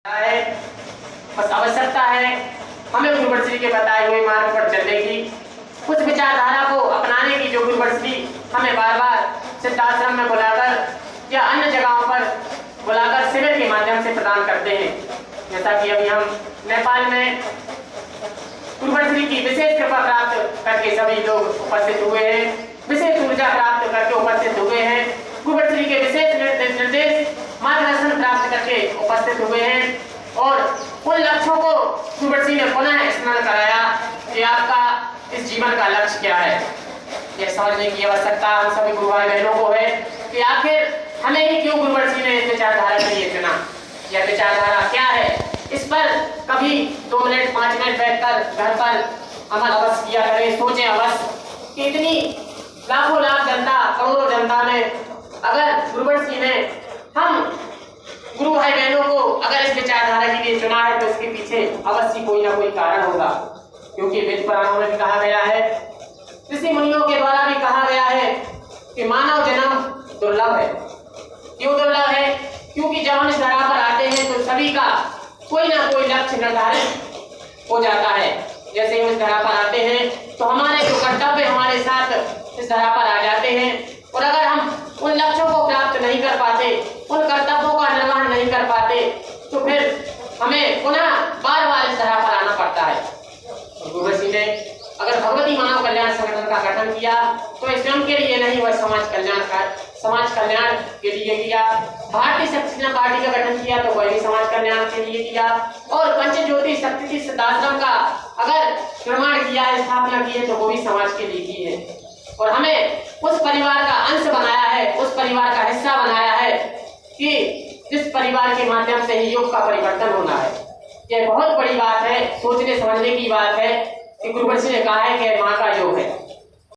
है। बस आवश्यकता है हमें गुरुवर श्री के बताए हुए मार्ग पर चलने की, उस विचारधारा को अपनाने की जो गुरुवर श्री हमें बार बार सिद्धाश्रम में बुलाकर या अन्य जगहों पर बुलाकर शिविर के माध्यम से प्रदान करते हैं। जैसा कि अभी हम नेपाल में गुरुवर श्री की विशेष कृपा प्राप्त करके सभी लोग उपस्थित हुए हैं, विशेष ऊर्जा प्राप्त करके उपस्थित हुए हैं, गुरुवर श्री के विशेष निर्देश मार्गदर्शन प्राप्त करके उपस्थित हुए हैं और उन लक्ष्यों को गुरुवर श्री ने पुनः स्मरण कराया कि आपका इस जीवन का लक्ष्य क्या है। यह समझने की आवश्यकता हम सभी गुरु भाई बहनों को है कि आखिर हमें ही क्यों गुरुवर श्री ने इस विचारधारा के लिए चुना, यह विचारधारा क्या है। इस पर कभी 2 मिनट 5 मिनट बैठकर घर पर अमल अवश्य किया करें, सोचें अवश्य कि इतनी लाखों लाख जनता, करोड़ों जनता में अगर गुरुवर श्री ने हम गुरु भाई बहनों को अगर इस विचारधारा के लिए चुना है तो इसके पीछे अवश्य कोई ना कोई कारण होगा। क्योंकि वेद पुराणों में भी कहा गया है, ऋषि मुनियों के द्वारा भी कहा गया है कि मानव जन्म दुर्लभ है। क्यों दुर्लभ है? क्योंकि जब हम इस धरा पर आते हैं तो सभी का कोई ना कोई लक्ष्य निर्धारित हो जाता है। जैसे हम इस धरा पर आते हैं तो हमारे जो कर्तव्य हमारे साथ इस धरा पर आ जाते हैं और अगर हम उन लक्ष्यों को प्राप्त नहीं कर पाते, उन कर्तव्यों का निर्वहन नहीं कर पाते तो फिर हमें पुनः बार बार इस धरा पर आना पड़ता है। गुरुवर श्री ने अगर भगवती मानव कल्याण संगठन का गठन किया तो स्वयं के लिए नहीं, वह समाज कल्याण के लिए किया। भारतीय शक्ति पार्टी का गठन किया तो वह भी समाज कल्याण के लिए किया और पंचज्योति शक्ति सिद्धाश्रम का अगर निर्माण किया है, स्थापना की है तो वो भी समाज के लिए की है। और हमें उस परिवार का अंश बनाया है, उस परिवार का हिस्सा बनाया है कि जिस परिवार के माध्यम से ही युग का परिवर्तन होना है। यह बहुत बड़ी बात है, सोचने समझने की बात है कि गुरुवर श्री ने कहा है कि माँ का योग है।